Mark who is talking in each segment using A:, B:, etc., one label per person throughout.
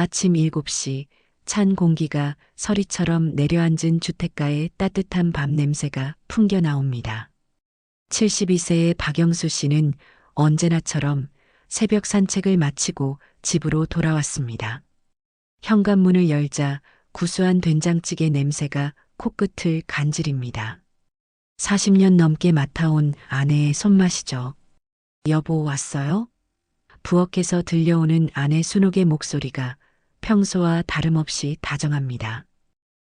A: 아침 7시 찬 공기가 서리처럼 내려앉은 주택가의 따뜻한 밤 냄새가 풍겨 나옵니다. 72세의 박영수 씨는 언제나처럼 새벽 산책을 마치고 집으로 돌아왔습니다. 현관문을 열자 구수한 된장찌개 냄새가 코끝을 간지립니다. 40년 넘게 맡아온 아내의 손맛이죠. 여보 왔어요? 부엌에서 들려오는 아내 순옥의 목소리가 평소와 다름없이 다정합니다.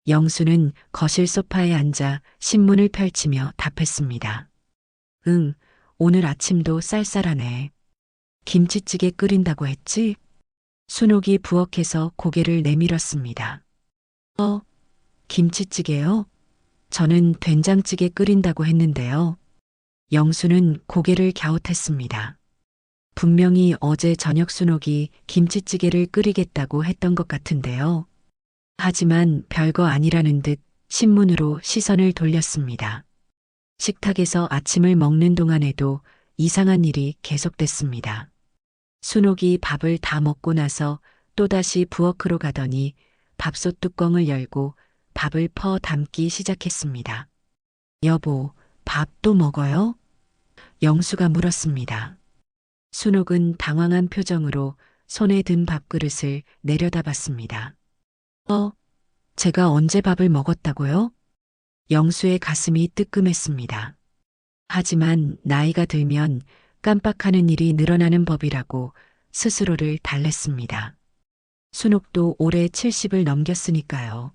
A: 영수는 거실 소파에 앉아 신문을 펼치며 답했습니다. 응, 오늘 아침도 쌀쌀하네. 김치찌개 끓인다고 했지? 순옥이 부엌에서 고개를 내밀었습니다. 김치찌개요? 저는 된장찌개 끓인다고 했는데요. 영수는 고개를 갸웃했습니다. 분명히 어제 저녁 순옥이 김치찌개를 끓이겠다고 했던 것 같은데요. 하지만 별거 아니라는 듯 신문으로 시선을 돌렸습니다. 식탁에서 아침을 먹는 동안에도 이상한 일이 계속됐습니다. 순옥이 밥을 다 먹고 나서 또다시 부엌으로 가더니 밥솥 뚜껑을 열고 밥을 퍼 담기 시작했습니다. 여보, 밥 또 먹어요? 영수가 물었습니다. 순옥은 당황한 표정으로 손에 든 밥그릇을 내려다봤습니다. 제가 언제 밥을 먹었다고요? 영수의 가슴이 뜨끔했습니다. 하지만 나이가 들면 깜빡하는 일이 늘어나는 법이라고 스스로를 달랬습니다. 순옥도 올해 70을 넘겼으니까요.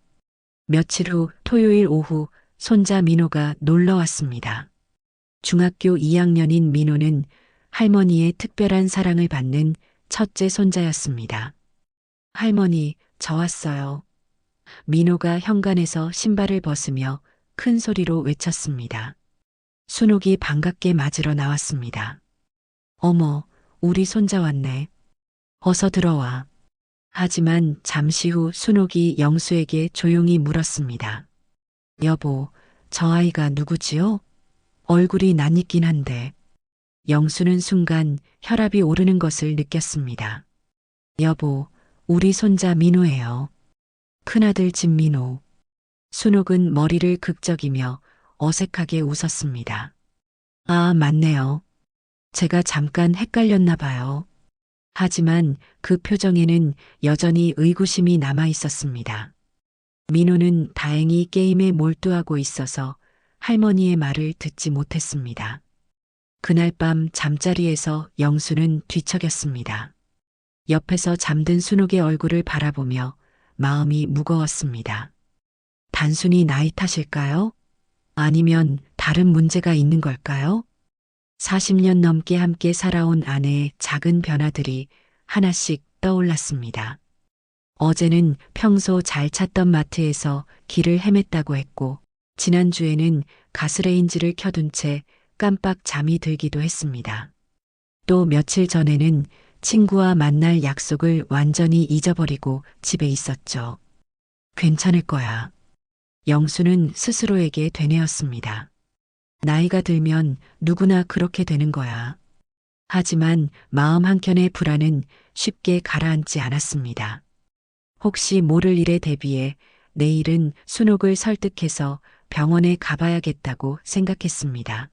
A: 며칠 후 토요일 오후 손자 민호가 놀러 왔습니다. 중학교 2학년인 민호는 할머니의 특별한 사랑을 받는 첫째 손자였습니다. 할머니, 저 왔어요. 민호가 현관에서 신발을 벗으며 큰 소리로 외쳤습니다. 순옥이 반갑게 맞으러 나왔습니다. 어머, 우리 손자 왔네. 어서 들어와. 하지만 잠시 후 순옥이 영수에게 조용히 물었습니다. 여보, 저 아이가 누구지요? 얼굴이 낯익긴 한데. 영수는 순간 혈압이 오르는 것을 느꼈습니다. 여보, 우리 손자 민호예요. 큰아들 진민호. 순옥은 머리를 극적이며 어색하게 웃었습니다. 아, 맞네요. 제가 잠깐 헷갈렸나 봐요. 하지만 그 표정에는 여전히 의구심이 남아 있었습니다. 민호는 다행히 게임에 몰두하고 있어서 할머니의 말을 듣지 못했습니다. 그날 밤 잠자리에서 영수는 뒤척였습니다. 옆에서 잠든 순옥의 얼굴을 바라보며 마음이 무거웠습니다. 단순히 나이 탓일까요? 아니면 다른 문제가 있는 걸까요? 40년 넘게 함께 살아온 아내의 작은 변화들이 하나씩 떠올랐습니다. 어제는 평소 잘 찾던 마트에서 길을 헤맸다고 했고, 지난주에는 가스레인지를 켜둔 채 깜빡 잠이 들기도 했습니다. 또 며칠 전에는 친구와 만날 약속을 완전히 잊어버리고 집에 있었죠. 괜찮을 거야. 영수는 스스로에게 되뇌었습니다. 나이가 들면 누구나 그렇게 되는 거야. 하지만 마음 한켠의 불안은 쉽게 가라앉지 않았습니다. 혹시 모를 일에 대비해 내일은 순옥을 설득해서 병원에 가봐야겠다고 생각했습니다.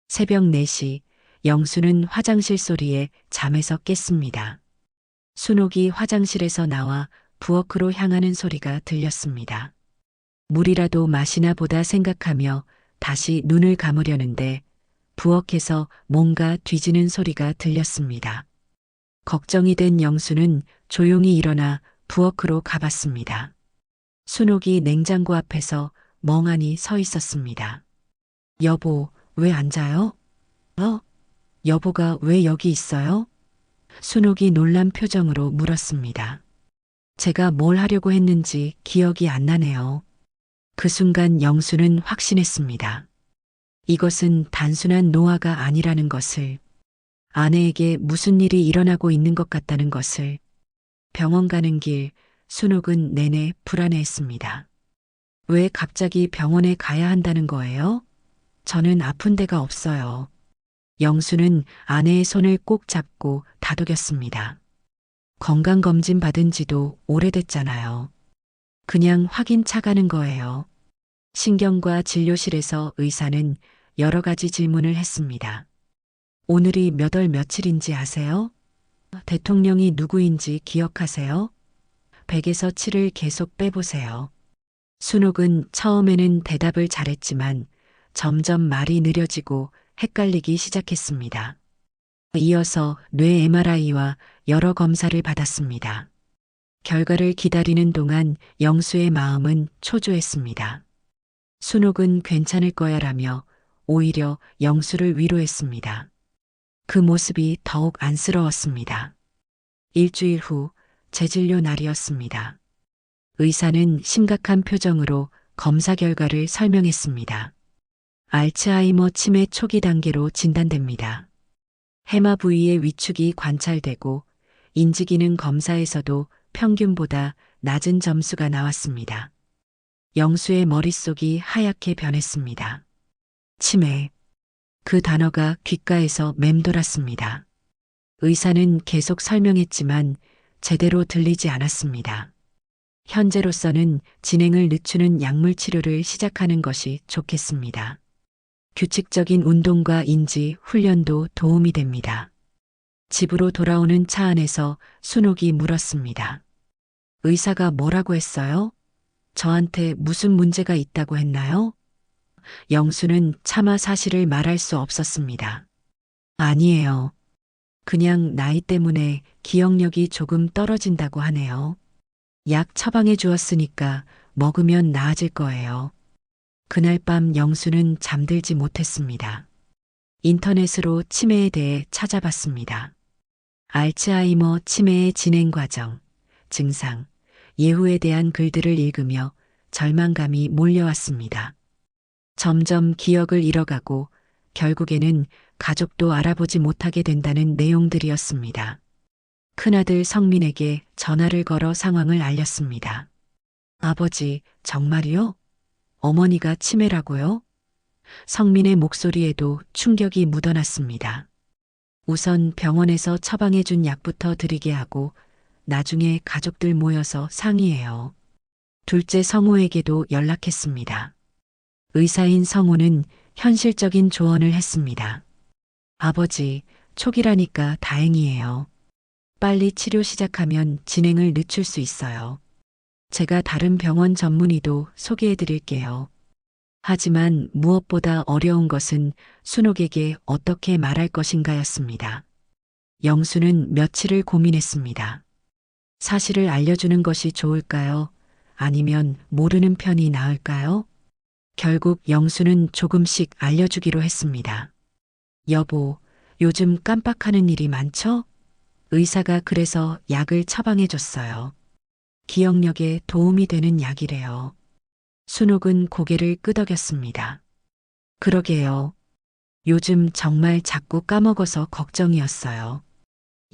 A: 새벽 4시 영수는 화장실 소리에 잠에서 깼습니다. 순옥이 화장실에서 나와 부엌으로 향하는 소리가 들렸습니다. 물이라도 마시나 보다 생각하며 다시 눈을 감으려는데 부엌에서 뭔가 뒤지는 소리가 들렸습니다. 걱정이 된 영수는 조용히 일어나 부엌으로 가봤습니다. 순옥이 냉장고 앞에서 멍하니 서 있었습니다. 여보, 왜 앉아요? 여보가 왜 여기 있어요? 순옥이 놀란 표정으로 물었습니다. 제가 뭘 하려고 했는지 기억이 안 나네요. 그 순간 영수는 확신했습니다. 이것은 단순한 노화가 아니라는 것을, 아내에게 무슨 일이 일어나고 있는 것 같다는 것을. 병원 가는 길 순옥은 내내 불안해했습니다. 왜 갑자기 병원에 가야 한다는 거예요? 저는 아픈 데가 없어요. 영수는 아내의 손을 꼭 잡고 다독였습니다. 건강검진 받은 지도 오래됐잖아요. 그냥 확인차 가는 거예요. 신경과 진료실에서 의사는 여러 가지 질문을 했습니다. 오늘이 몇 월 며칠인지 아세요? 대통령이 누구인지 기억하세요? 100에서 7을 계속 빼보세요. 순옥은 처음에는 대답을 잘했지만 점점 말이 느려지고 헷갈리기 시작했습니다. 이어서 뇌 MRI와 여러 검사를 받았습니다. 결과를 기다리는 동안 영수의 마음은 초조했습니다. 순옥은 괜찮을 거야라며 오히려 영수를 위로했습니다. 그 모습이 더욱 안쓰러웠습니다. 일주일 후 재진료 날이었습니다. 의사는 심각한 표정으로 검사 결과를 설명했습니다. 알츠하이머 치매 초기 단계로 진단됩니다. 해마 부위의 위축이 관찰되고 인지기능 검사에서도 평균보다 낮은 점수가 나왔습니다. 영수의 머릿속이 하얗게 변했습니다. 치매. 그 단어가 귓가에서 맴돌았습니다. 의사는 계속 설명했지만 제대로 들리지 않았습니다. 현재로서는 진행을 늦추는 약물 치료를 시작하는 것이 좋겠습니다. 규칙적인 운동과 인지 훈련도 도움이 됩니다. 집으로 돌아오는 차 안에서 순옥이 물었습니다. 의사가 뭐라고 했어요? 저한테 무슨 문제가 있다고 했나요? 영수는 차마 사실을 말할 수 없었습니다. 아니에요. 그냥 나이 때문에 기억력이 조금 떨어진다고 하네요. 약 처방해 주었으니까 먹으면 나아질 거예요. 그날 밤 영수는 잠들지 못했습니다. 인터넷으로 치매에 대해 찾아봤습니다. 알츠하이머 치매의 진행 과정, 증상, 예후에 대한 글들을 읽으며 절망감이 몰려왔습니다. 점점 기억을 잃어가고 결국에는 가족도 알아보지 못하게 된다는 내용들이었습니다. 큰아들 성민에게 전화를 걸어 상황을 알렸습니다. 아버지, 정말이요? 어머니가 치매라고요? 성민의 목소리에도 충격이 묻어났습니다. 우선 병원에서 처방해준 약부터 드리게 하고 나중에 가족들 모여서 상의해요. 둘째 성호에게도 연락했습니다. 의사인 성호는 현실적인 조언을 했습니다. 아버지, 초기라니까 다행이에요. 빨리 치료 시작하면 진행을 늦출 수 있어요. 제가 다른 병원 전문의도 소개해 드릴게요. 하지만 무엇보다 어려운 것은 순옥에게 어떻게 말할 것인가였습니다. 영수는 며칠을 고민했습니다. 사실을 알려주는 것이 좋을까요? 아니면 모르는 편이 나을까요? 결국 영수는 조금씩 알려주기로 했습니다. 여보, 요즘 깜빡하는 일이 많죠? 의사가 그래서 약을 처방해 줬어요. 기억력에 도움이 되는 약이래요. 순옥은 고개를 끄덕였습니다. 그러게요. 요즘 정말 자꾸 까먹어서 걱정이었어요.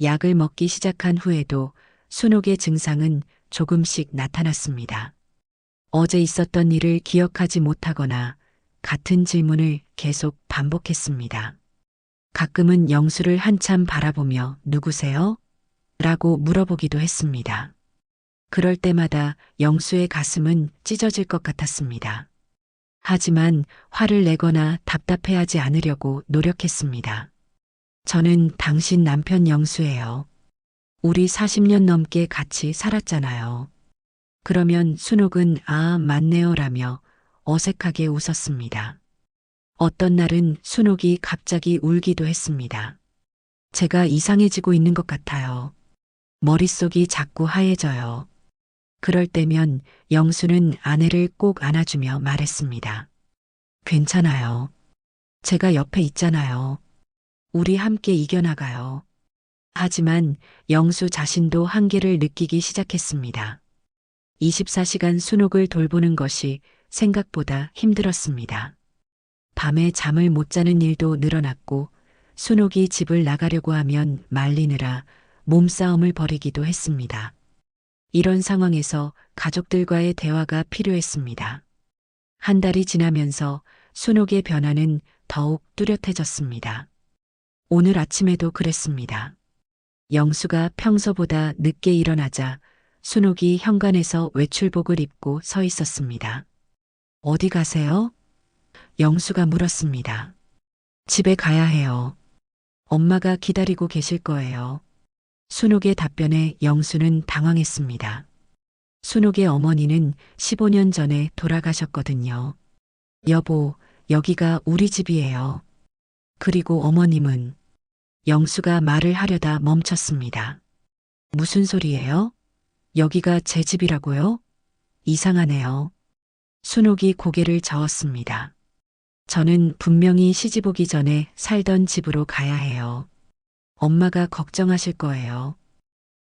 A: 약을 먹기 시작한 후에도 순옥의 증상은 조금씩 나타났습니다. 어제 있었던 일을 기억하지 못하거나 같은 질문을 계속 반복했습니다. 가끔은 영수를 한참 바라보며 누구세요? 라고 물어보기도 했습니다. 그럴 때마다 영수의 가슴은 찢어질 것 같았습니다. 하지만 화를 내거나 답답해하지 않으려고 노력했습니다. 저는 당신 남편 영수예요. 우리 40년 넘게 같이 살았잖아요. 그러면 순옥은 아, 맞네요라며 어색하게 웃었습니다. 어떤 날은 순옥이 갑자기 울기도 했습니다. 제가 이상해지고 있는 것 같아요. 머릿속이 자꾸 하얘져요. 그럴 때면 영수는 아내를 꼭 안아주며 말했습니다. 괜찮아요. 제가 옆에 있잖아요. 우리 함께 이겨나가요. 하지만 영수 자신도 한계를 느끼기 시작했습니다. 24시간 순옥을 돌보는 것이 생각보다 힘들었습니다. 밤에 잠을 못 자는 일도 늘어났고 순옥이 집을 나가려고 하면 말리느라 몸싸움을 벌이기도 했습니다. 이런 상황에서 가족들과의 대화가 필요했습니다. 한 달이 지나면서 순옥의 변화는 더욱 뚜렷해졌습니다. 오늘 아침에도 그랬습니다. 영수가 평소보다 늦게 일어나자 순옥이 현관에서 외출복을 입고 서 있었습니다. 어디 가세요? 영수가 물었습니다. 집에 가야 해요. 엄마가 기다리고 계실 거예요. 순옥의 답변에 영수는 당황했습니다. 순옥의 어머니는 15년 전에 돌아가셨거든요. 여보, 여기가 우리 집이에요. 그리고 어머님은 영수가 말을 하려다 멈췄습니다. 무슨 소리예요? 여기가 제 집이라고요? 이상하네요. 순옥이 고개를 저었습니다. 저는 분명히 시집 오기 전에 살던 집으로 가야 해요. 엄마가 걱정하실 거예요.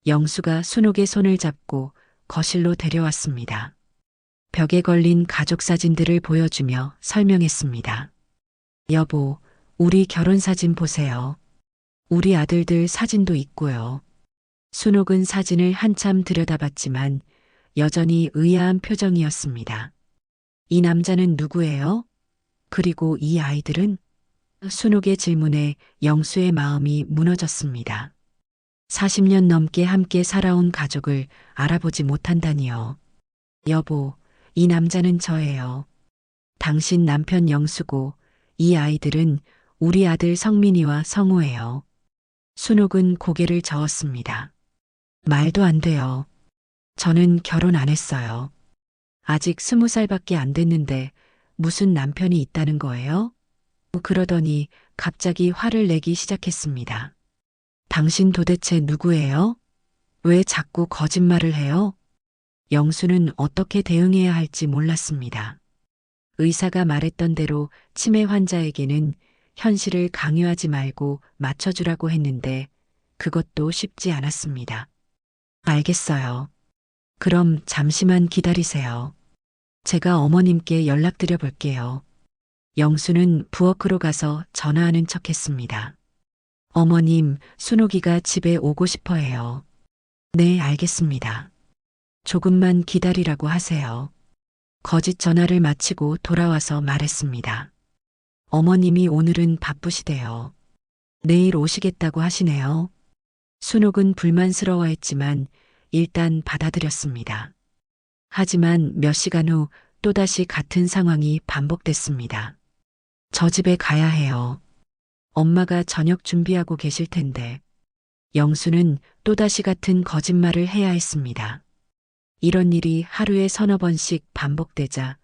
A: 영수가 순옥의 손을 잡고 거실로 데려왔습니다. 벽에 걸린 가족 사진들을 보여주며 설명했습니다. 여보, 우리 결혼 사진 보세요. 우리 아들들 사진도 있고요. 순옥은 사진을 한참 들여다봤지만 여전히 의아한 표정이었습니다. 이 남자는 누구예요? 그리고 이 아이들은? 순옥의 질문에 영수의 마음이 무너졌습니다. 40년 넘게 함께 살아온 가족을 알아보지 못한다니요. 여보, 이 남자는 저예요. 당신 남편 영수고 이 아이들은 우리 아들 성민이와 성우예요. 순옥은 고개를 저었습니다. 말도 안 돼요. 저는 결혼 안 했어요. 아직 20살밖에 안 됐는데 무슨 남편이 있다는 거예요? 그러더니 갑자기 화를 내기 시작했습니다. 당신 도대체 누구예요? 왜 자꾸 거짓말을 해요? 영수는 어떻게 대응해야 할지 몰랐습니다. 의사가 말했던 대로 치매 환자에게는 현실을 강요하지 말고 맞춰주라고 했는데 그것도 쉽지 않았습니다. 알겠어요. 그럼 잠시만 기다리세요. 제가 어머님께 연락드려 볼게요. 영수는 부엌으로 가서 전화하는 척 했습니다. 어머님, 순옥이가 집에 오고 싶어 해요. 네, 알겠습니다. 조금만 기다리라고 하세요. 거짓 전화를 마치고 돌아와서 말했습니다. 어머님이 오늘은 바쁘시대요. 내일 오시겠다고 하시네요. 순옥은 불만스러워했지만 일단 받아들였습니다. 하지만 몇 시간 후 또다시 같은 상황이 반복됐습니다. 저 집에 가야 해요. 엄마가 저녁 준비하고 계실 텐데. 영수는 또다시 같은 거짓말을 해야 했습니다. 이런 일이 하루에 서너 번씩 반복되자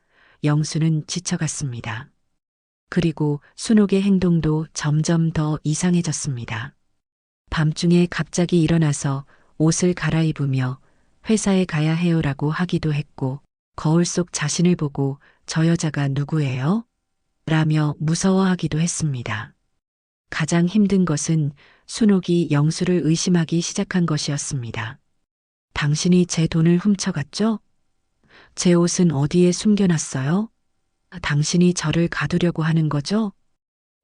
A: 영수는 지쳐갔습니다. 그리고 순옥의 행동도 점점 더 이상해졌습니다. 밤중에 갑자기 일어나서 옷을 갈아입으며 회사에 가야 해요라고 하기도 했고 거울 속 자신을 보고 저 여자가 누구예요? 라며 무서워하기도 했습니다. 가장 힘든 것은 순옥이 영수를 의심하기 시작한 것이었습니다. 당신이 제 돈을 훔쳐갔죠? 제 옷은 어디에 숨겨놨어요? 당신이 저를 가두려고 하는 거죠?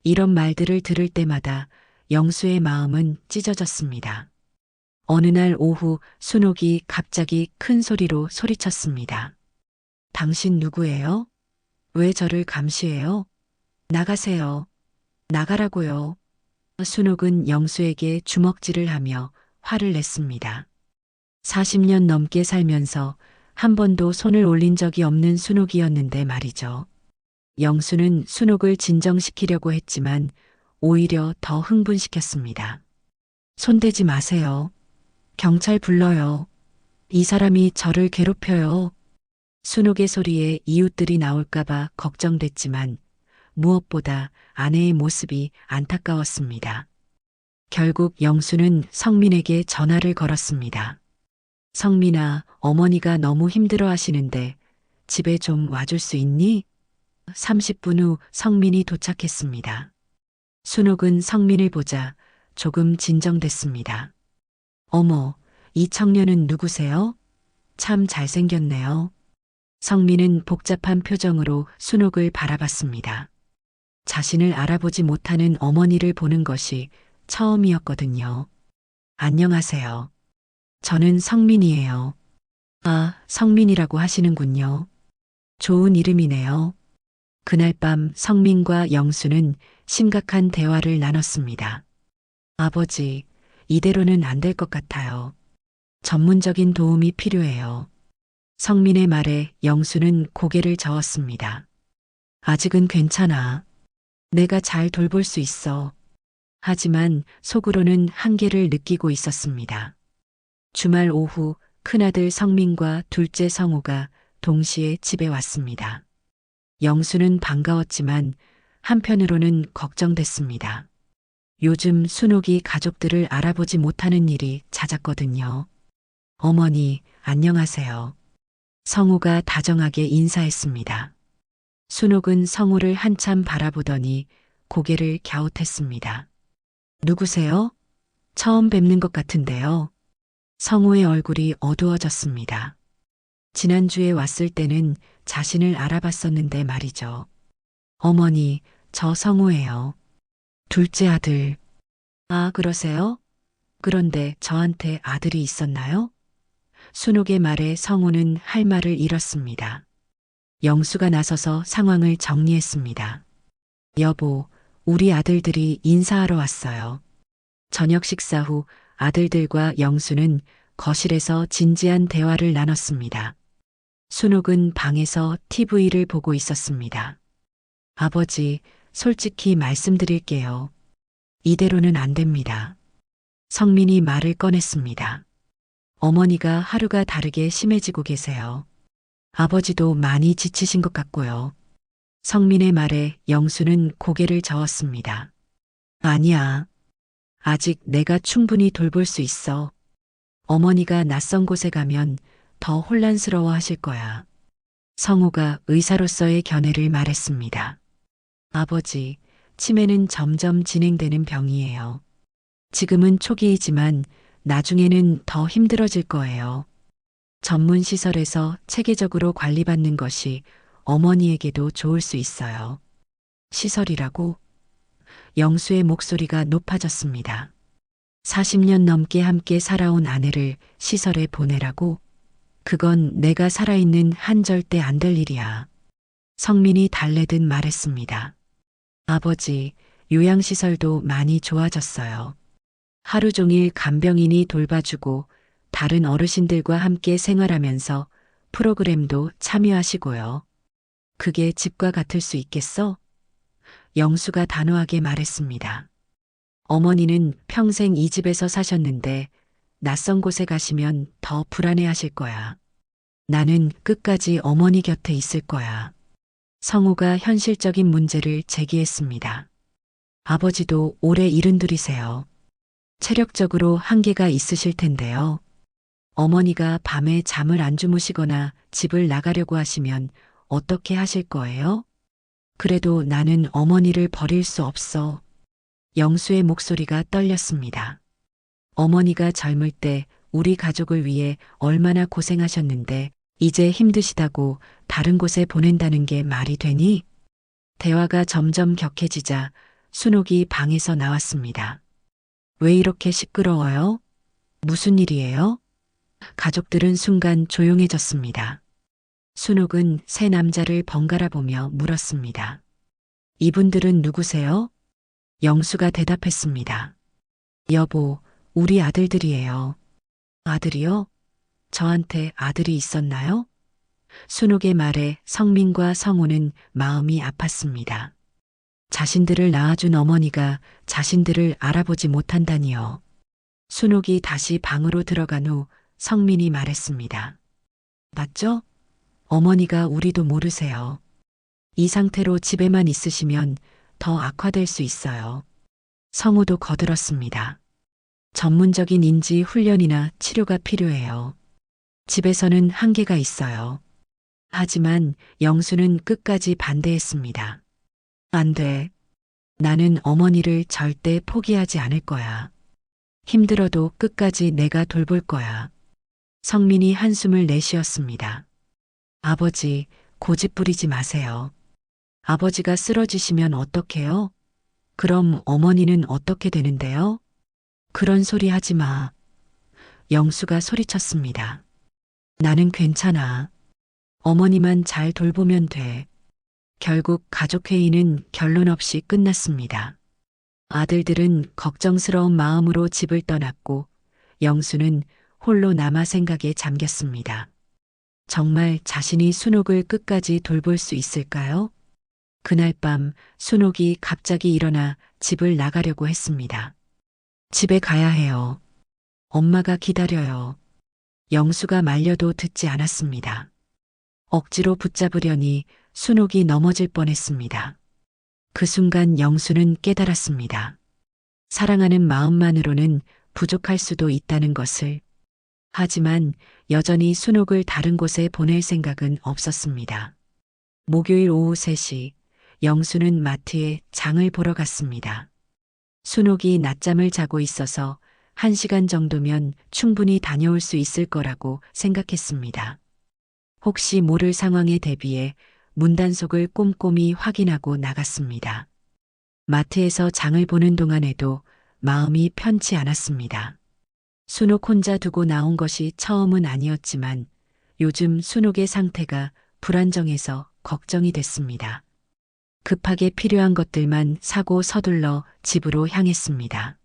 A: 이런 말들을 들을 때마다 영수의 마음은 찢어졌습니다. 어느 날 오후 순옥이 갑자기 큰 소리로 소리쳤습니다. 당신 누구예요? 왜 저를 감시해요? 나가세요. 나가라고요. 순옥은 영수에게 주먹질을 하며 화를 냈습니다. 40년 넘게 살면서 한 번도 손을 올린 적이 없는 순옥이었는데 말이죠. 영수는 순옥을 진정시키려고 했지만 오히려 더 흥분시켰습니다. 손대지 마세요. 경찰 불러요. 이 사람이 저를 괴롭혀요. 순옥의 소리에 이웃들이 나올까봐 걱정됐지만 무엇보다 아내의 모습이 안타까웠습니다. 결국 영수는 성민에게 전화를 걸었습니다. 성민아, 어머니가 너무 힘들어 하시는데 집에 좀 와줄 수 있니? 30분 후 성민이 도착했습니다. 순옥은 성민을 보자 조금 진정됐습니다. 어머, 이 청년은 누구세요? 참 잘생겼네요. 성민은 복잡한 표정으로 순옥을 바라봤습니다. 자신을 알아보지 못하는 어머니를 보는 것이 처음이었거든요. 안녕하세요. 저는 성민이에요. 아, 성민이라고 하시는군요. 좋은 이름이네요. 그날 밤 성민과 영수는 심각한 대화를 나눴습니다. 아버지, 이대로는 안 될 것 같아요. 전문적인 도움이 필요해요. 성민의 말에 영수는 고개를 저었습니다. 아직은 괜찮아. 내가 잘 돌볼 수 있어. 하지만 속으로는 한계를 느끼고 있었습니다. 주말 오후 큰아들 성민과 둘째 성우가 동시에 집에 왔습니다. 영수는 반가웠지만 한편으로는 걱정됐습니다. 요즘 순옥이 가족들을 알아보지 못하는 일이 잦았거든요. 어머니, 안녕하세요. 성우가 다정하게 인사했습니다. 순옥은 성우를 한참 바라보더니 고개를 갸웃했습니다. 누구세요? 처음 뵙는 것 같은데요. 성우의 얼굴이 어두워졌습니다. 지난주에 왔을 때는 자신을 알아봤었는데 말이죠. 어머니, 저 성우예요. 둘째 아들. 아, 그러세요? 그런데 저한테 아들이 있었나요? 순옥의 말에 성우는 할 말을 잃었습니다. 영수가 나서서 상황을 정리했습니다. 여보, 우리 아들들이 인사하러 왔어요. 저녁 식사 후 아들들과 영수는 거실에서 진지한 대화를 나눴습니다. 순옥은 방에서 TV를 보고 있었습니다. 아버지, 솔직히 말씀드릴게요. 이대로는 안 됩니다. 성민이 말을 꺼냈습니다. 어머니가 하루가 다르게 심해지고 계세요. 아버지도 많이 지치신 것 같고요. 성민의 말에 영수는 고개를 저었습니다. 아니야. 아직 내가 충분히 돌볼 수 있어. 어머니가 낯선 곳에 가면 더 혼란스러워 하실 거야. 성우가 의사로서의 견해를 말했습니다. 아버지, 치매는 점점 진행되는 병이에요. 지금은 초기이지만 나중에는 더 힘들어질 거예요. 전문 시설에서 체계적으로 관리받는 것이 어머니에게도 좋을 수 있어요. 시설이라고? 영수의 목소리가 높아졌습니다. 40년 넘게 함께 살아온 아내를 시설에 보내라고? 그건 내가 살아있는 한 절대 안 될 일이야. 성민이 달래듯 말했습니다. 아버지, 요양시설도 많이 좋아졌어요. 하루 종일 간병인이 돌봐주고 다른 어르신들과 함께 생활하면서 프로그램도 참여하시고요. 그게 집과 같을 수 있겠어? 영수가 단호하게 말했습니다. 어머니는 평생 이 집에서 사셨는데 낯선 곳에 가시면 더 불안해하실 거야. 나는 끝까지 어머니 곁에 있을 거야. 성우가 현실적인 문제를 제기했습니다. 아버지도 올해 72이세요. 체력적으로 한계가 있으실 텐데요. 어머니가 밤에 잠을 안 주무시거나 집을 나가려고 하시면 어떻게 하실 거예요? 그래도 나는 어머니를 버릴 수 없어. 영수의 목소리가 떨렸습니다. 어머니가 젊을 때 우리 가족을 위해 얼마나 고생하셨는데 이제 힘드시다고 다른 곳에 보낸다는 게 말이 되니? 대화가 점점 격해지자 순옥이 방에서 나왔습니다. 왜 이렇게 시끄러워요? 무슨 일이에요? 가족들은 순간 조용해졌습니다. 순옥은 세 남자를 번갈아 보며 물었습니다. 이분들은 누구세요? 영수가 대답했습니다. 여보, 우리 아들들이에요. 아들이요? 저한테 아들이 있었나요? 순옥의 말에 성민과 성우는 마음이 아팠습니다. 자신들을 낳아준 어머니가 자신들을 알아보지 못한다니요. 순옥이 다시 방으로 들어간 후 성민이 말했습니다. 맞죠? 어머니가 우리도 모르세요. 이 상태로 집에만 있으시면 더 악화될 수 있어요. 성우도 거들었습니다. 전문적인 인지 훈련이나 치료가 필요해요. 집에서는 한계가 있어요. 하지만 영수는 끝까지 반대했습니다. 안 돼. 나는 어머니를 절대 포기하지 않을 거야. 힘들어도 끝까지 내가 돌볼 거야. 성민이 한숨을 내쉬었습니다. 아버지, 고집 부리지 마세요. 아버지가 쓰러지시면 어떡해요? 그럼 어머니는 어떻게 되는데요? 그런 소리 하지 마. 영수가 소리쳤습니다. 나는 괜찮아. 어머니만 잘 돌보면 돼. 결국 가족회의는 결론 없이 끝났습니다. 아들들은 걱정스러운 마음으로 집을 떠났고 영수는 홀로 남아 생각에 잠겼습니다. 정말 자신이 순옥을 끝까지 돌볼 수 있을까요? 그날 밤 순옥이 갑자기 일어나 집을 나가려고 했습니다. 집에 가야 해요. 엄마가 기다려요. 영수가 말려도 듣지 않았습니다. 억지로 붙잡으려니 순옥이 넘어질 뻔했습니다. 그 순간 영수는 깨달았습니다. 사랑하는 마음만으로는 부족할 수도 있다는 것을. 하지만 여전히 순옥을 다른 곳에 보낼 생각은 없었습니다. 목요일 오후 3시 영수는 마트에 장을 보러 갔습니다. 순옥이 낮잠을 자고 있어서 1시간 정도면 충분히 다녀올 수 있을 거라고 생각했습니다. 혹시 모를 상황에 대비해 문단속을 꼼꼼히 확인하고 나갔습니다. 마트에서 장을 보는 동안에도 마음이 편치 않았습니다. 순옥 혼자 두고 나온 것이 처음은 아니었지만 요즘 순옥의 상태가 불안정해서 걱정이 됐습니다. 급하게 필요한 것들만 사고 서둘러 집으로 향했습니다.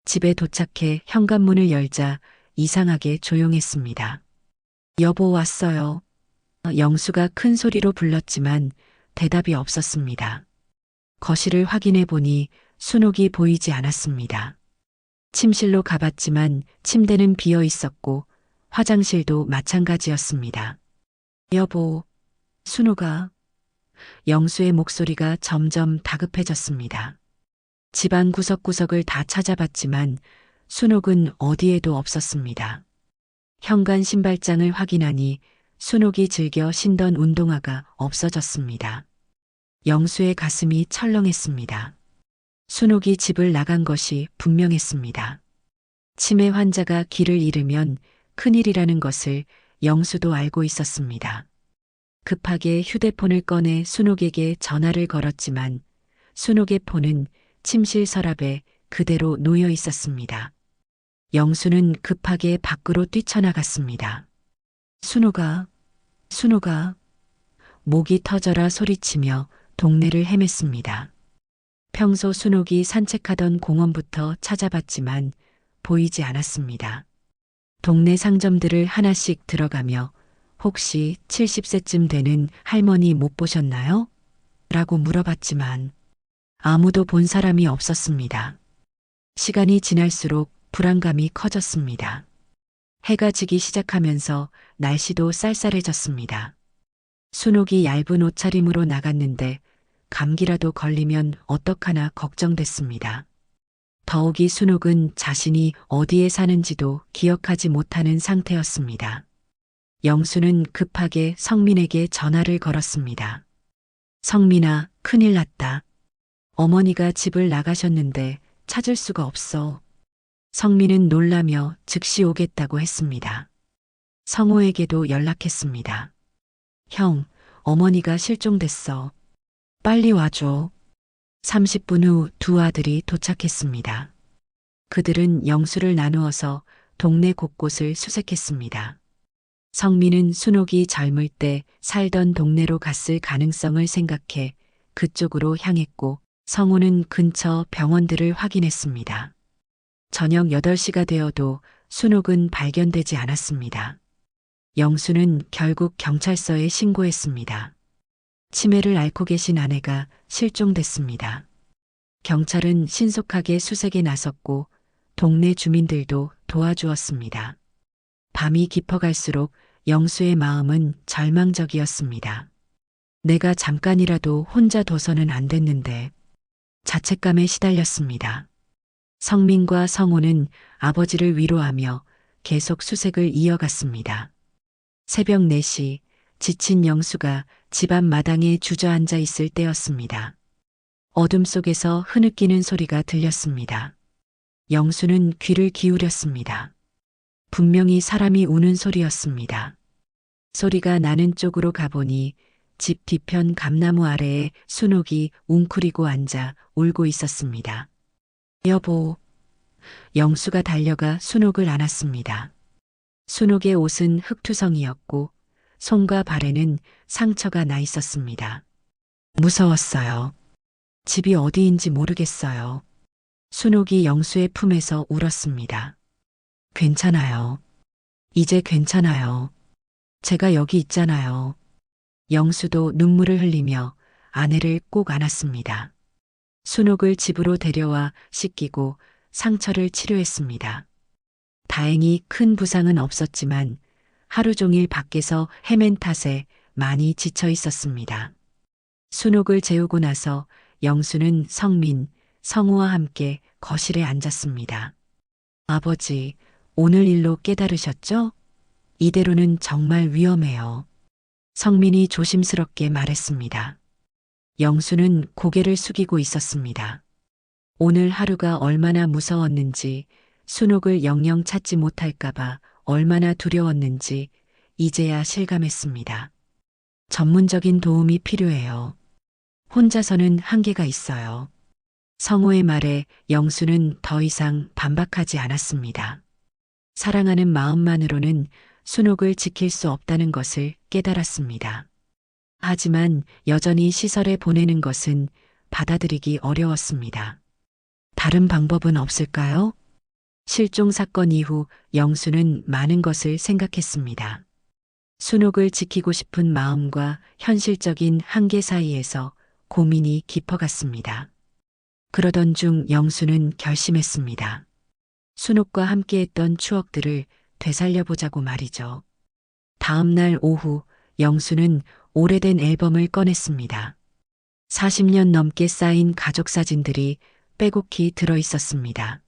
A: 집에 도착해 현관문을 열자 이상하게 조용했습니다. 여보 왔어요. 영수가 큰 소리로 불렀지만 대답이 없었습니다. 거실을 확인해 보니 순옥이 보이지 않았습니다. 침실로 가봤지만 침대는 비어 있었고 화장실도 마찬가지였습니다. 여보, 순옥아. 영수의 목소리가 점점 다급해졌습니다. 집안 구석구석을 다 찾아봤지만 순옥은 어디에도 없었습니다. 현관 신발장을 확인하니 순옥이 즐겨 신던 운동화가 없어졌습니다. 영수의 가슴이 철렁했습니다. 순옥이 집을 나간 것이 분명했습니다. 치매 환자가 길을 잃으면 큰일이라는 것을 영수도 알고 있었습니다. 급하게 휴대폰을 꺼내 순옥에게 전화를 걸었지만 순옥의 폰은 침실 서랍에 그대로 놓여 있었습니다. 영수는 급하게 밖으로 뛰쳐나갔습니다. 순옥아, 순옥아. 목이 터져라 소리치며 동네를 헤맸습니다. 평소 순옥이 산책하던 공원부터 찾아봤지만 보이지 않았습니다. 동네 상점들을 하나씩 들어가며 혹시 70세쯤 되는 할머니 못 보셨나요? 라고 물어봤지만 아무도 본 사람이 없었습니다. 시간이 지날수록 불안감이 커졌습니다. 해가 지기 시작하면서 날씨도 쌀쌀해졌습니다. 순옥이 얇은 옷차림으로 나갔는데 감기라도 걸리면 어떡하나 걱정됐습니다. 더욱이 순옥은 자신이 어디에 사는지도 기억하지 못하는 상태였습니다. 영수는 급하게 성민에게 전화를 걸었습니다. 성민아, 큰일 났다. 어머니가 집을 나가셨는데 찾을 수가 없어. 성민은 놀라며 즉시 오겠다고 했습니다. 성호에게도 연락했습니다. 형, 어머니가 실종됐어. 빨리 와줘. 30분 후 두 아들이 도착했습니다. 그들은 영수를 나누어서 동네 곳곳을 수색했습니다. 성민은 순옥이 젊을 때 살던 동네로 갔을 가능성을 생각해 그쪽으로 향했고 성호는 근처 병원들을 확인했습니다. 저녁 8시가 되어도 순옥은 발견되지 않았습니다. 영수는 결국 경찰서에 신고했습니다. 치매를 앓고 계신 아내가 실종됐습니다. 경찰은 신속하게 수색에 나섰고 동네 주민들도 도와주었습니다. 밤이 깊어갈수록 영수의 마음은 절망적이었습니다. 내가 잠깐이라도 혼자 둬서는 안 됐는데 자책감에 시달렸습니다. 성민과 성호는 아버지를 위로하며 계속 수색을 이어갔습니다. 새벽 4시 지친 영수가 집 앞 마당에 주저앉아 있을 때였습니다. 어둠 속에서 흐느끼는 소리가 들렸습니다. 영수는 귀를 기울였습니다. 분명히 사람이 우는 소리였습니다. 소리가 나는 쪽으로 가보니 집 뒤편 감나무 아래에 순옥이 웅크리고 앉아 울고 있었습니다. 여보. 영수가 달려가 순옥을 안았습니다. 순옥의 옷은 흙투성이었고 손과 발에는 상처가 나 있었습니다. 무서웠어요. 집이 어디인지 모르겠어요. 순옥이 영수의 품에서 울었습니다. 괜찮아요. 이제 괜찮아요. 제가 여기 있잖아요. 영수도 눈물을 흘리며 아내를 꼭 안았습니다. 순옥을 집으로 데려와 씻기고 상처를 치료했습니다. 다행히 큰 부상은 없었지만 하루 종일 밖에서 헤맨 탓에 많이 지쳐 있었습니다. 순옥을 재우고 나서 영수는 성민, 성우와 함께 거실에 앉았습니다. 아버지, 오늘 일로 깨달으셨죠? 이대로는 정말 위험해요. 성민이 조심스럽게 말했습니다. 영수는 고개를 숙이고 있었습니다. 오늘 하루가 얼마나 무서웠는지, 순옥을 영영 찾지 못할까봐 얼마나 두려웠는지 이제야 실감했습니다. 전문적인 도움이 필요해요. 혼자서는 한계가 있어요. 성우의 말에 영수는 더 이상 반박하지 않았습니다. 사랑하는 마음만으로는 순옥을 지킬 수 없다는 것을 깨달았습니다. 하지만 여전히 시설에 보내는 것은 받아들이기 어려웠습니다. 다른 방법은 없을까요? 실종 사건 이후 영수는 많은 것을 생각했습니다. 순옥을 지키고 싶은 마음과 현실적인 한계 사이에서 고민이 깊어갔습니다. 그러던 중 영수는 결심했습니다. 순옥과 함께했던 추억들을 되살려보자고 말이죠. 다음 날 오후 영수는 오래된 앨범을 꺼냈습니다. 40년 넘게 쌓인 가족 사진들이 빼곡히 들어 있었습니다.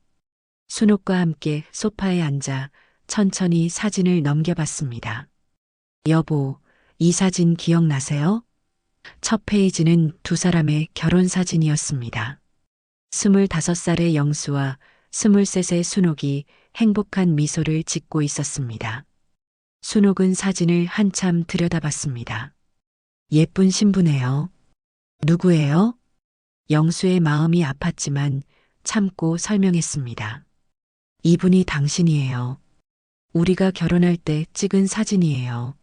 A: 순옥과 함께 소파에 앉아 천천히 사진을 넘겨봤습니다. 여보, 이 사진 기억나세요? 첫 페이지는 두 사람의 결혼 사진이었습니다. 25살의 영수와 23의 순옥이 행복한 미소를 짓고 있었습니다. 순옥은 사진을 한참 들여다봤습니다. 예쁜 신부네요. 누구예요? 영수의 마음이 아팠지만 참고 설명했습니다. 이분이 당신이에요. 우리가 결혼할 때 찍은 사진이에요.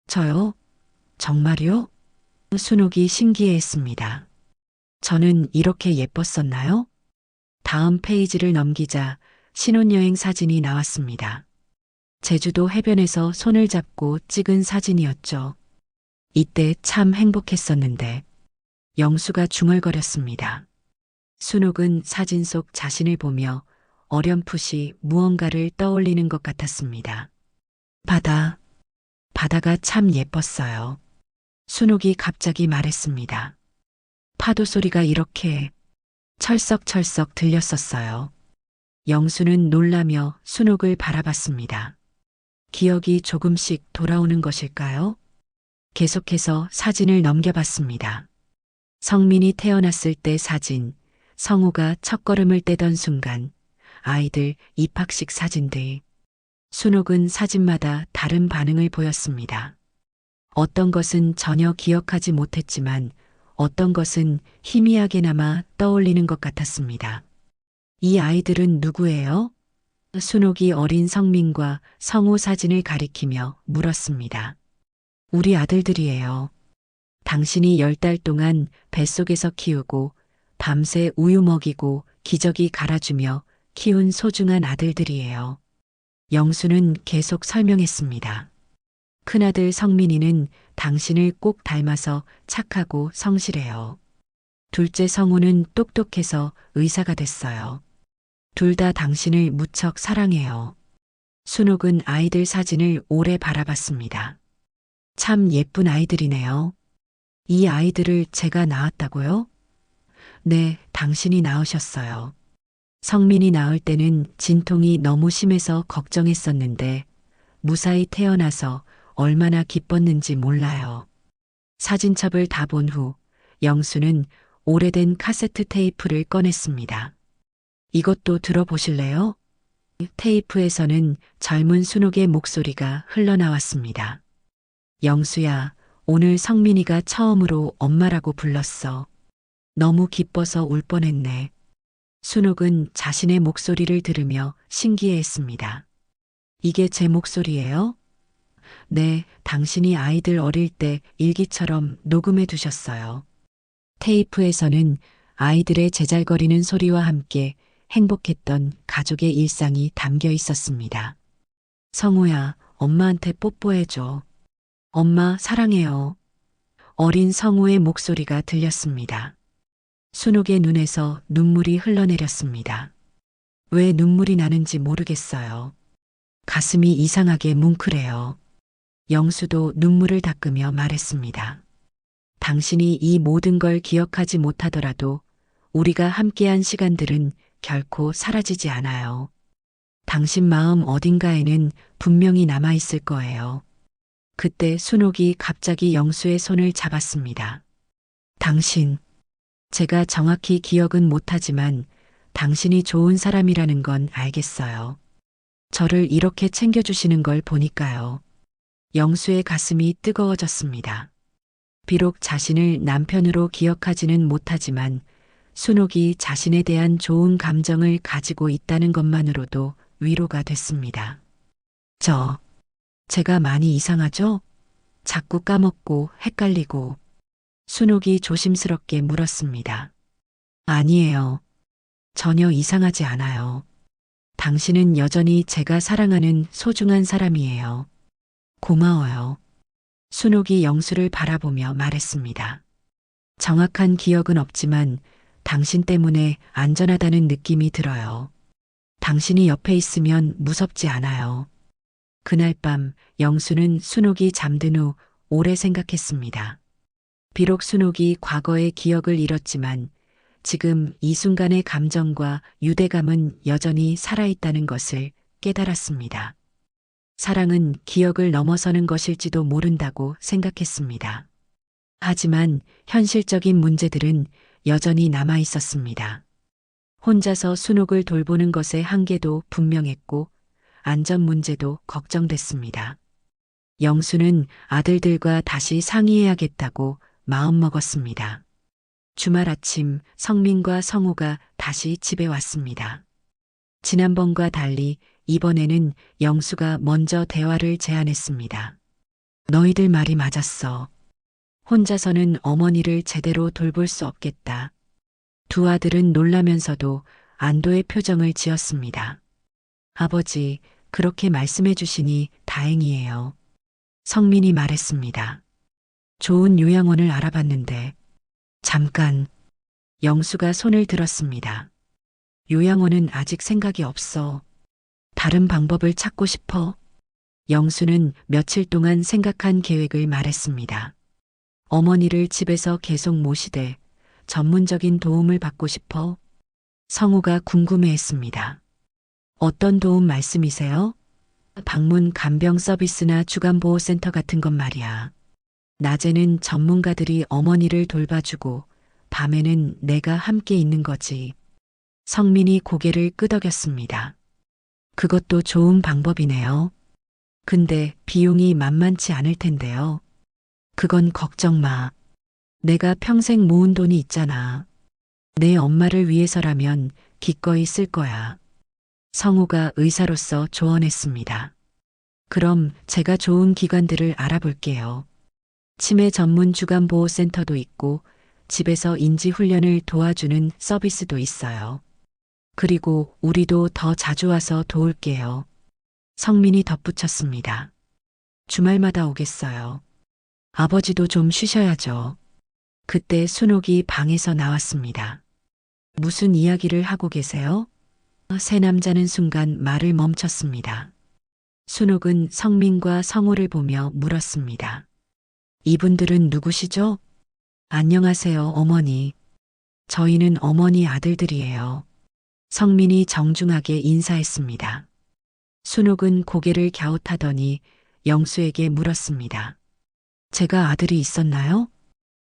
A: 저요? 정말요? 순옥이 신기해했습니다. 저는 이렇게 예뻤었나요? 다음 페이지를 넘기자 신혼여행 사진이 나왔습니다. 제주도 해변에서 손을 잡고 찍은 사진이었죠. 이때 참 행복했었는데 영수가 중얼거렸습니다. 순옥은 사진 속 자신을 보며 어렴풋이 무언가를 떠올리는 것 같았습니다. 바다가 참 예뻤어요. 순옥이 갑자기 말했습니다. 파도 소리가 이렇게 철썩철썩 들렸었어요. 영수는 놀라며 순옥을 바라봤습니다. 기억이 조금씩 돌아오는 것일까요? 계속해서 사진을 넘겨봤습니다. 성민이 태어났을 때 사진, 성우가 첫걸음을 떼던 순간, 아이들 입학식 사진들. 순옥은 사진마다 다른 반응을 보였습니다. 어떤 것은 전혀 기억하지 못했지만 어떤 것은 희미하게나마 떠올리는 것 같았습니다. 이 아이들은 누구예요? 순옥이 어린 성민과 성우 사진을 가리키며 물었습니다. 우리 아들들이에요. 당신이 10달 동안 뱃속에서 키우고 밤새 우유 먹이고 기저귀 갈아주며 키운 소중한 아들들이에요. 영수는 계속 설명했습니다. 큰아들 성민이는 당신을 꼭 닮아서 착하고 성실해요. 둘째 성우는 똑똑해서 의사가 됐어요. 둘 다 당신을 무척 사랑해요. 순옥은 아이들 사진을 오래 바라봤습니다. 참 예쁜 아이들이네요. 이 아이들을 제가 낳았다고요? 네, 당신이 낳으셨어요. 성민이 낳을 때는 진통이 너무 심해서 걱정했었는데 무사히 태어나서 얼마나 기뻤는지 몰라요. 사진첩을 다 본 후 영수는 오래된 카세트 테이프를 꺼냈습니다. 이것도 들어보실래요? 테이프에서는 젊은 순옥의 목소리가 흘러나왔습니다. 영수야, 오늘 성민이가 처음으로 엄마라고 불렀어. 너무 기뻐서 울 뻔했네. 순옥은 자신의 목소리를 들으며 신기해했습니다. 이게 제 목소리예요? 네, 당신이 아이들 어릴 때 일기처럼 녹음해 두셨어요. 테이프에서는 아이들의 제잘거리는 소리와 함께 행복했던 가족의 일상이 담겨 있었습니다. 성우야, 엄마한테 뽀뽀해줘. 엄마 사랑해요. 어린 성우의 목소리가 들렸습니다. 순옥의 눈에서 눈물이 흘러내렸습니다. 왜 눈물이 나는지 모르겠어요. 가슴이 이상하게 뭉클해요. 영수도 눈물을 닦으며 말했습니다. 당신이 이 모든 걸 기억하지 못하더라도 우리가 함께한 시간들은 결코 사라지지 않아요. 당신 마음 어딘가에는 분명히 남아있을 거예요. 그때 순옥이 갑자기 영수의 손을 잡았습니다. 당신, 제가 정확히 기억은 못하지만 당신이 좋은 사람이라는 건 알겠어요. 저를 이렇게 챙겨주시는 걸 보니까요. 영수의 가슴이 뜨거워졌습니다. 비록 자신을 남편으로 기억하지는 못하지만 순옥이 자신에 대한 좋은 감정을 가지고 있다는 것만으로도 위로가 됐습니다. 제가 많이 이상하죠? 자꾸 까먹고 헷갈리고. 순옥이 조심스럽게 물었습니다. 아니에요. 전혀 이상하지 않아요. 당신은 여전히 제가 사랑하는 소중한 사람이에요. 고마워요. 순옥이 영수를 바라보며 말했습니다. 정확한 기억은 없지만 당신 때문에 안전하다는 느낌이 들어요. 당신이 옆에 있으면 무섭지 않아요. 그날 밤 영수는 순옥이 잠든 후 오래 생각했습니다. 비록 순옥이 과거의 기억을 잃었지만 지금 이 순간의 감정과 유대감은 여전히 살아있다는 것을 깨달았습니다. 사랑은 기억을 넘어서는 것일지도 모른다고 생각했습니다. 하지만 현실적인 문제들은 여전히 남아 있었습니다. 혼자서 순옥을 돌보는 것의 한계도 분명했고 안전 문제도 걱정됐습니다. 영수는 아들들과 다시 상의해야겠다고 마음먹었습니다. 주말 아침 성민과 성우가 다시 집에 왔습니다. 지난번과 달리 이번에는 영수가 먼저 대화를 제안했습니다. 너희들 말이 맞았어. 혼자서는 어머니를 제대로 돌볼 수 없겠다. 두 아들은 놀라면서도 안도의 표정을 지었습니다. 아버지, 그렇게 말씀해 주시니 다행이에요. 성민이 말했습니다. 좋은 요양원을 알아봤는데 잠깐. 영수가 손을 들었습니다. 요양원은 아직 생각이 없어. 다른 방법을 찾고 싶어. 영수는 며칠 동안 생각한 계획을 말했습니다. 어머니를 집에서 계속 모시되 전문적인 도움을 받고 싶어. 성우가 궁금해했습니다. 어떤 도움 말씀이세요? 방문 간병 서비스나 주간보호센터 같은 것 말이야. 낮에는 전문가들이 어머니를 돌봐주고 밤에는 내가 함께 있는 거지. 성민이 고개를 끄덕였습니다. 그것도 좋은 방법이네요. 근데 비용이 만만치 않을 텐데요. 그건 걱정 마. 내가 평생 모은 돈이 있잖아. 내 엄마를 위해서라면 기꺼이 쓸 거야. 성우가 의사로서 조언했습니다. 그럼 제가 좋은 기관들을 알아볼게요. 치매 전문 주간보호센터도 있고 집에서 인지훈련을 도와주는 서비스도 있어요. 그리고 우리도 더 자주 와서 도울게요. 성민이 덧붙였습니다. 주말마다 오겠어요. 아버지도 좀 쉬셔야죠. 그때 순옥이 방에서 나왔습니다. 무슨 이야기를 하고 계세요? 세 남자는 순간 말을 멈췄습니다. 순옥은 성민과 성우를 보며 물었습니다. 이분들은 누구시죠? 안녕하세요, 어머니. 저희는 어머니 아들들이에요. 성민이 정중하게 인사했습니다. 순옥은 고개를 갸웃하더니 영수에게 물었습니다. 제가 아들이 있었나요?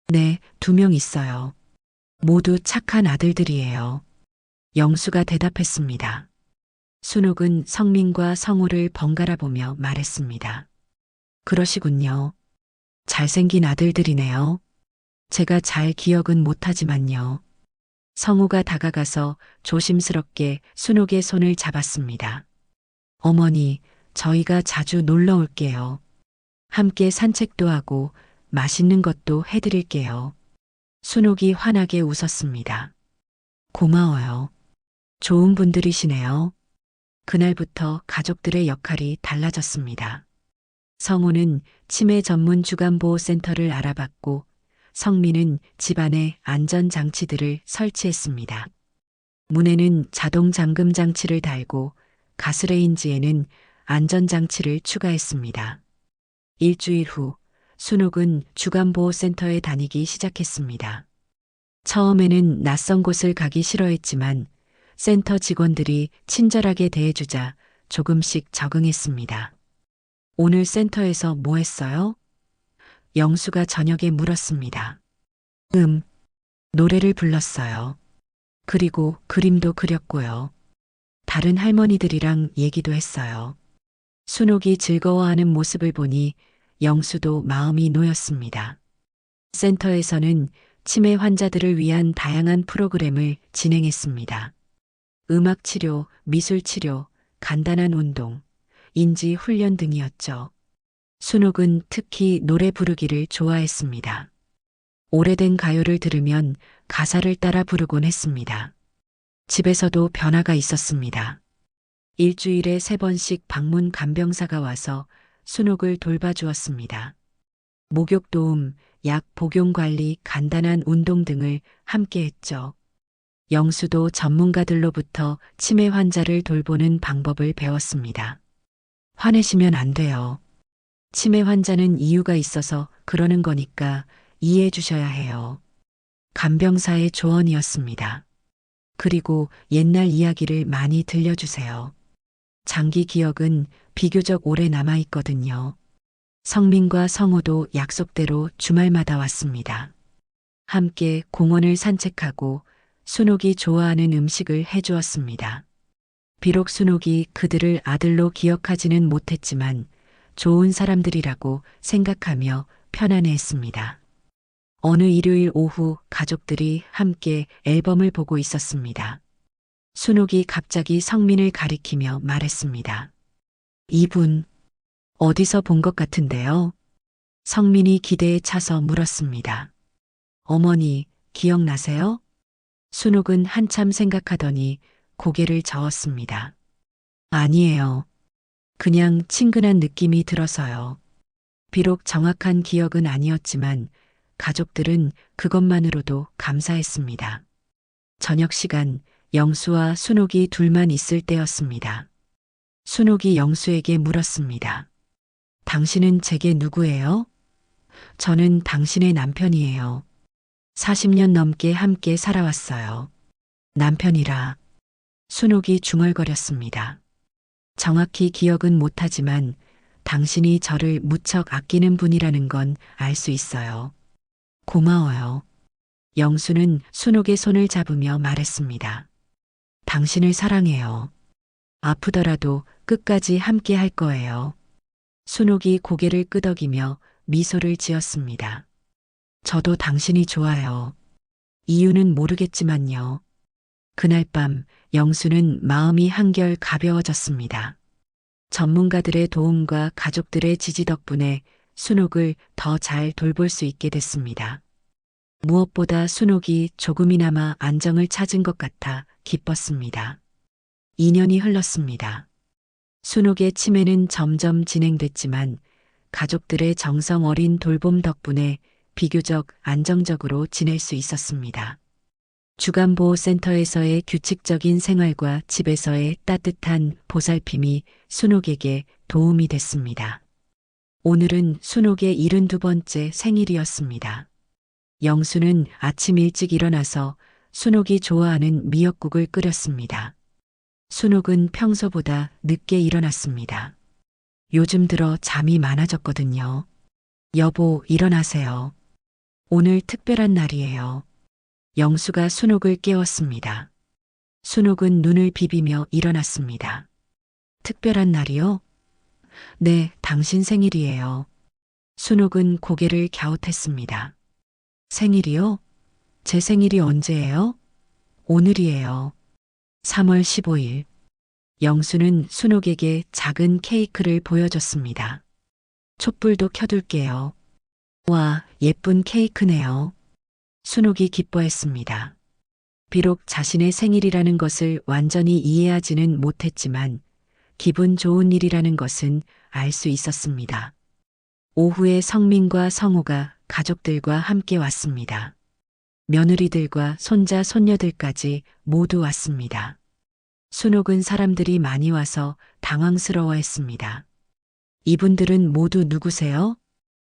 A: 네, 2명 있어요. 모두 착한 아들들이에요. 영수가 대답했습니다. 순옥은 성민과 성우를 번갈아 보며 말했습니다. 그러시군요. 잘생긴 아들들이네요. 제가 잘 기억은 못하지만요. 성우가 다가가서 조심스럽게 순옥의 손을 잡았습니다. 어머니, 저희가 자주 놀러 올게요. 함께 산책도 하고 맛있는 것도 해드릴게요. 순옥이 환하게 웃었습니다. 고마워요. 좋은 분들이시네요. 그날부터 가족들의 역할이 달라졌습니다. 성우는 치매 전문 주간보호센터를 알아봤고 성민은 집안에 안전장치들을 설치했습니다. 문에는 자동 잠금 장치를 달고 가스레인지에는 안전장치를 추가했습니다. 일주일 후 순옥은 주간보호센터에 다니기 시작했습니다. 처음에는 낯선 곳을 가기 싫어했지만 센터 직원들이 친절하게 대해주자 조금씩 적응했습니다. 오늘 센터에서 뭐 했어요? 영수가 저녁에 물었습니다. 노래를 불렀어요. 그리고 그림도 그렸고요. 다른 할머니들이랑 얘기도 했어요. 순옥이 즐거워하는 모습을 보니 영수도 마음이 놓였습니다. 센터에서는 치매 환자들을 위한 다양한 프로그램을 진행했습니다. 음악 치료, 미술 치료, 간단한 운동, 인지 훈련 등이었죠. 순옥은 특히 노래 부르기를 좋아했습니다. 오래된 가요를 들으면 가사를 따라 부르곤 했습니다. 집에서도 변화가 있었습니다. 일주일에 3번씩 방문 간병사가 와서 순옥을 돌봐주었습니다. 목욕 도움, 약 복용 관리, 간단한 운동 등을 함께 했죠. 영수도 전문가들로부터 치매 환자를 돌보는 방법을 배웠습니다. 화내시면 안 돼요. 치매 환자는 이유가 있어서 그러는 거니까 이해해 주셔야 해요. 간병사의 조언이었습니다. 그리고 옛날 이야기를 많이 들려주세요. 장기 기억은 비교적 오래 남아있거든요. 성민과 성우도 약속대로 주말마다 왔습니다. 함께 공원을 산책하고 순옥이 좋아하는 음식을 해주었습니다. 비록 순옥이 그들을 아들로 기억하지는 못했지만 좋은 사람들이라고 생각하며 편안해했습니다. 어느 일요일 오후 가족들이 함께 앨범을 보고 있었습니다. 순옥이 갑자기 성민을 가리키며 말했습니다. 이분 어디서 본 것 같은데요? 성민이 기대에 차서 물었습니다. 어머니 기억나세요? 순옥은 한참 생각하더니 고개를 저었습니다. 아니에요. 그냥 친근한 느낌이 들어서요. 비록 정확한 기억은 아니었지만 가족들은 그것만으로도 감사했습니다. 저녁 시간 영수와 순옥이 둘만 있을 때였습니다. 순옥이 영수에게 물었습니다. 당신은 제게 누구예요? 저는 당신의 남편이에요. 40년 넘게 함께 살아왔어요. 남편이라. 순옥이 중얼거렸습니다. 정확히 기억은 못하지만 당신이 저를 무척 아끼는 분이라는 건 알 수 있어요. 고마워요. 영수는 순옥의 손을 잡으며 말했습니다. 당신을 사랑해요. 아프더라도 끝까지 함께 할 거예요. 순옥이 고개를 끄덕이며 미소를 지었습니다. 저도 당신이 좋아요. 이유는 모르겠지만요. 그날 밤 영수는 마음이 한결 가벼워졌습니다. 전문가들의 도움과 가족들의 지지 덕분에 순옥을 더 잘 돌볼 수 있게 됐습니다. 무엇보다 순옥이 조금이나마 안정을 찾은 것 같아 기뻤습니다. 2년이 흘렀습니다. 순옥의 치매는 점점 진행됐지만 가족들의 정성 어린 돌봄 덕분에 비교적 안정적으로 지낼 수 있었습니다. 주간보호센터에서의 규칙적인 생활과 집에서의 따뜻한 보살핌이 순옥에게 도움이 됐습니다. 오늘은 순옥의 72번째 생일이었습니다. 영수는 아침 일찍 일어나서 순옥이 좋아하는 미역국을 끓였습니다. 순옥은 평소보다 늦게 일어났습니다. 요즘 들어 잠이 많아졌거든요. 여보, 일어나세요. 오늘 특별한 날이에요. 영수가 순옥을 깨웠습니다. 순옥은 눈을 비비며 일어났습니다. 특별한 날이요? 네, 당신 생일이에요. 순옥은 고개를 갸웃했습니다. 생일이요? 제 생일이 언제예요? 오늘이에요. 3월 15일. 영수는 순옥에게 작은 케이크를 보여줬습니다. 촛불도 켜둘게요. 와, 예쁜 케이크네요. 순옥이 기뻐했습니다. 비록 자신의 생일이라는 것을 완전히 이해하지는 못했지만 기분 좋은 일이라는 것은 알 수 있었습니다. 오후에 성민과 성우가 가족들과 함께 왔습니다. 며느리들과 손자, 손녀들까지 모두 왔습니다. 순옥은 사람들이 많이 와서 당황스러워했습니다. 이분들은 모두 누구세요?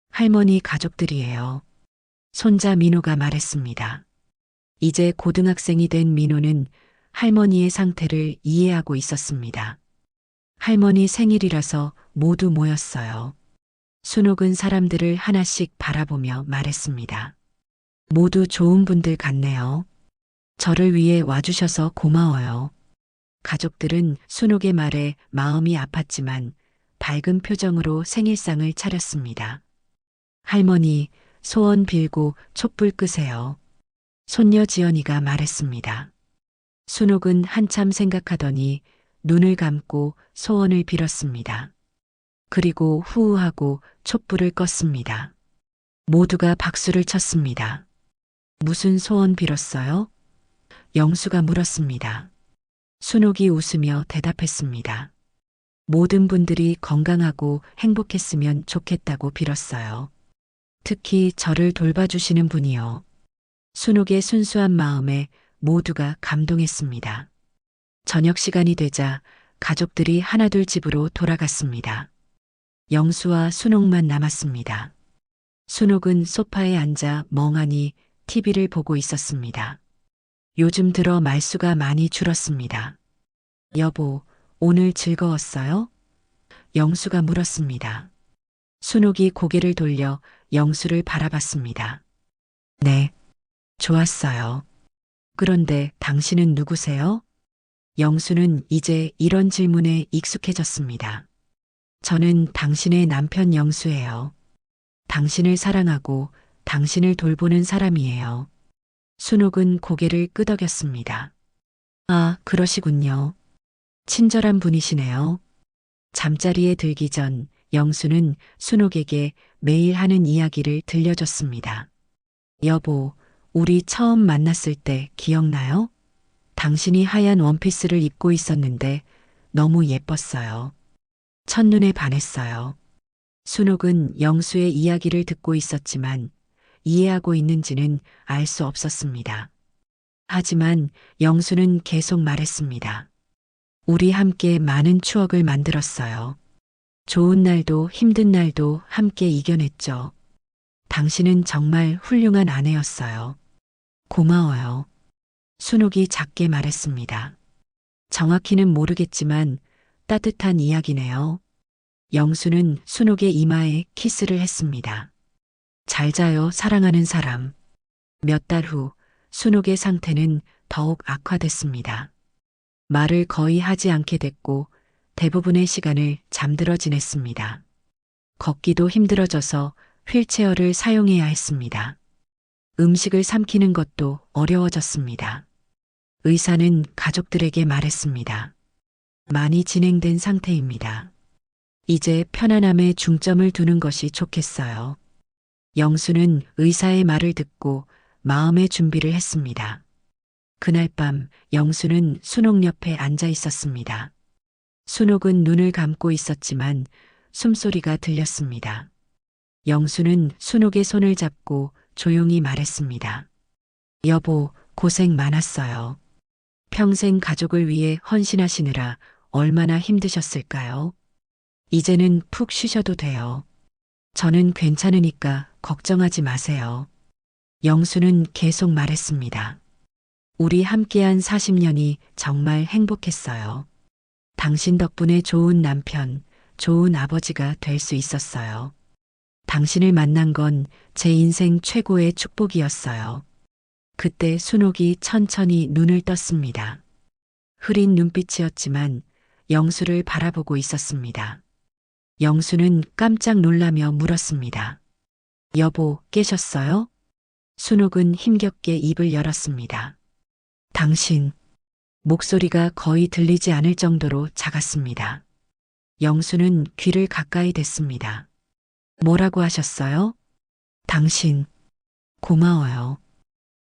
A: 할머니 가족들이에요. 손자 민호가 말했습니다. 이제 고등학생이 된 민호는 할머니의 상태를 이해하고 있었습니다. 할머니 생일이라서 모두 모였어요. 순옥은 사람들을 하나씩 바라보며 말했습니다. 모두 좋은 분들 같네요. 저를 위해 와주셔서 고마워요. 가족들은 순옥의 말에 마음이 아팠지만 밝은 표정으로 생일상을 차렸습니다. 할머니, 소원 빌고 촛불 끄세요. 손녀 지연이가 말했습니다. 순옥은 한참 생각하더니 눈을 감고 소원을 빌었습니다. 그리고 후우하고 촛불을 껐습니다. 모두가 박수를 쳤습니다. 무슨 소원 빌었어요? 영수가 물었습니다. 순옥이 웃으며 대답했습니다. 모든 분들이 건강하고 행복했으면 좋겠다고 빌었어요. 특히 저를 돌봐주시는 분이요. 순옥의 순수한 마음에 모두가 감동했습니다. 저녁 시간이 되자 가족들이 하나둘 집으로 돌아갔습니다. 영수와 순옥만 남았습니다. 순옥은 소파에 앉아 멍하니 TV를 보고 있었습니다. 요즘 들어 말수가 많이 줄었습니다. 여보, 오늘 즐거웠어요? 영수가 물었습니다. 순옥이 고개를 돌려 영수를 바라봤습니다. 네, 좋았어요. 그런데 당신은 누구세요? 영수는 이제 이런 질문에 익숙해졌습니다. 저는 당신의 남편 영수예요. 당신을 사랑하고 당신을 돌보는 사람이에요. 순옥은 고개를 끄덕였습니다. 아, 그러시군요. 친절한 분이시네요. 잠자리에 들기 전 영수는 순옥에게 매일 하는 이야기를 들려줬습니다. 여보, 우리 처음 만났을 때 기억나요? 당신이 하얀 원피스를 입고 있었는데 너무 예뻤어요. 첫눈에 반했어요. 순옥은 영수의 이야기를 듣고 있었지만 이해하고 있는지는 알 수 없었습니다. 하지만 영수는 계속 말했습니다. 우리 함께 많은 추억을 만들었어요. 좋은 날도 힘든 날도 함께 이겨냈죠. 당신은 정말 훌륭한 아내였어요. 고마워요. 순옥이 작게 말했습니다. 정확히는 모르겠지만 따뜻한 이야기네요. 영수는 순옥의 이마에 키스를 했습니다. 잘 자요, 사랑하는 사람. 몇 달 후 순옥의 상태는 더욱 악화됐습니다. 말을 거의 하지 않게 됐고 대부분의 시간을 잠들어 지냈습니다. 걷기도 힘들어져서 휠체어를 사용해야 했습니다. 음식을 삼키는 것도 어려워졌습니다. 의사는 가족들에게 말했습니다. 많이 진행된 상태입니다. 이제 편안함에 중점을 두는 것이 좋겠어요. 영수는 의사의 말을 듣고 마음의 준비를 했습니다. 그날 밤 영수는 순옥 옆에 앉아 있었습니다. 순옥은 눈을 감고 있었지만 숨소리가 들렸습니다. 영수는 순옥의 손을 잡고 조용히 말했습니다. 여보, 고생 많았어요. 평생 가족을 위해 헌신하시느라 얼마나 힘드셨을까요? 이제는 푹 쉬셔도 돼요. 저는 괜찮으니까 걱정하지 마세요. 영수는 계속 말했습니다. 우리 함께한 40년이 정말 행복했어요. 당신 덕분에 좋은 남편, 좋은 아버지가 될 수 있었어요. 당신을 만난 건 제 인생 최고의 축복이었어요. 그때 순옥이 천천히 눈을 떴습니다. 흐린 눈빛이었지만 영수를 바라보고 있었습니다. 영수는 깜짝 놀라며 물었습니다. 여보, 깨셨어요? 순옥은 힘겹게 입을 열었습니다. 당신, 목소리가 거의 들리지 않을 정도로 작았습니다. 영수는 귀를 가까이 댔습니다. 뭐라고 하셨어요? 당신, 고마워요.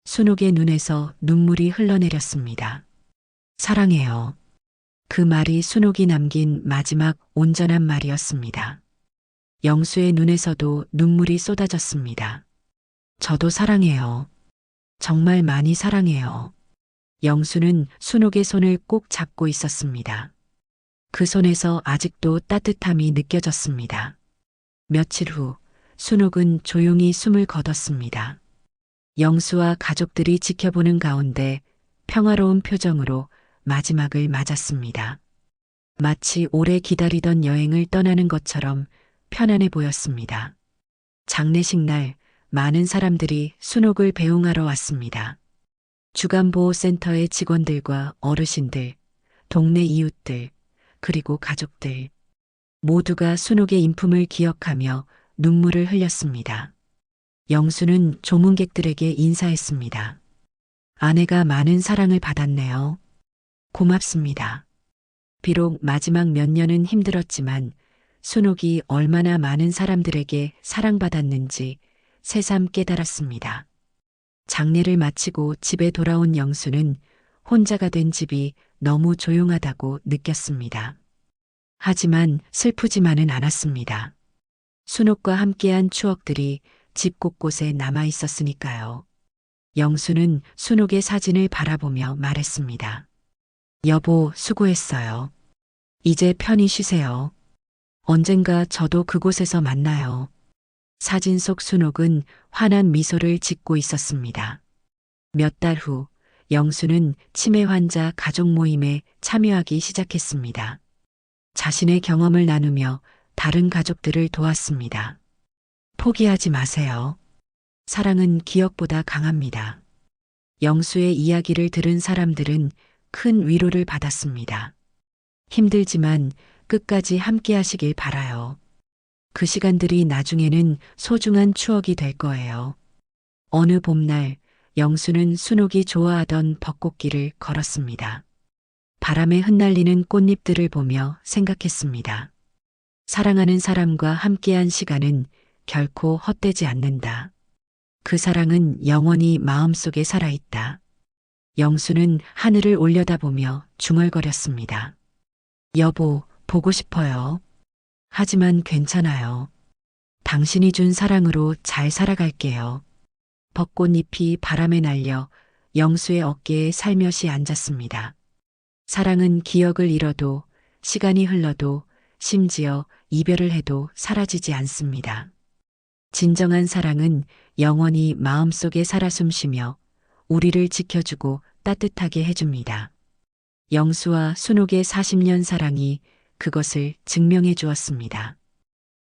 A: 순옥의 눈에서 눈물이 흘러내렸습니다. 사랑해요. 그 말이 순옥이 남긴 마지막 온전한 말이었습니다. 영수의 눈에서도 눈물이 쏟아졌습니다. 저도 사랑해요. 정말 많이 사랑해요. 영수는 순옥의 손을 꼭 잡고 있었습니다. 그 손에서 아직도 따뜻함이 느껴졌습니다. 며칠 후 순옥은 조용히 숨을 거뒀습니다. 영수와 가족들이 지켜보는 가운데 평화로운 표정으로 마지막을 맞았습니다. 마치 오래 기다리던 여행을 떠나는 것처럼 편안해 보였습니다. 장례식 날 많은 사람들이 순옥을 배웅하러 왔습니다. 주간보호센터의 직원들과 어르신들, 동네 이웃들, 그리고 가족들 모두가 순옥의 인품을 기억하며 눈물을 흘렸습니다. 영수는 조문객들에게 인사했습니다. 아내가 많은 사랑을 받았네요. 고맙습니다. 비록 마지막 몇 년은 힘들었지만 순옥이 얼마나 많은 사람들에게 사랑받았는지 새삼 깨달았습니다. 장례를 마치고 집에 돌아온 영수는 혼자가 된 집이 너무 조용하다고 느꼈습니다. 하지만 슬프지만은 않았습니다. 순옥과 함께한 추억들이 집 곳곳에 남아 있었으니까요. 영수는 순옥의 사진을 바라보며 말했습니다. 여보, 수고했어요. 이제 편히 쉬세요. 언젠가 저도 그곳에서 만나요. 사진 속 순옥은 환한 미소를 짓고 있었습니다. 몇 달 후, 영수는 치매 환자 가족 모임에 참여하기 시작했습니다. 자신의 경험을 나누며 다른 가족들을 도왔습니다. 포기하지 마세요. 사랑은 기억보다 강합니다. 영수의 이야기를 들은 사람들은 큰 위로를 받았습니다. 힘들지만 끝까지 함께 하시길 바라요. 그 시간들이 나중에는 소중한 추억이 될 거예요. 어느 봄날 영수는 순옥이 좋아하던 벚꽃길을 걸었습니다. 바람에 흩날리는 꽃잎들을 보며 생각했습니다. 사랑하는 사람과 함께한 시간은 결코 헛되지 않는다. 그 사랑은 영원히 마음속에 살아있다. 영수는 하늘을 올려다보며 중얼거렸습니다. 여보, 보고 싶어요. 하지만 괜찮아요. 당신이 준 사랑으로 잘 살아갈게요. 벚꽃잎이 바람에 날려 영수의 어깨에 살며시 앉았습니다. 사랑은 기억을 잃어도, 시간이 흘러도, 심지어 이별을 해도 사라지지 않습니다. 진정한 사랑은 영원히 마음속에 살아 숨쉬며 우리를 지켜주고 따뜻하게 해줍니다. 영수와 순옥의 40년 사랑이 그것을 증명해 주었습니다.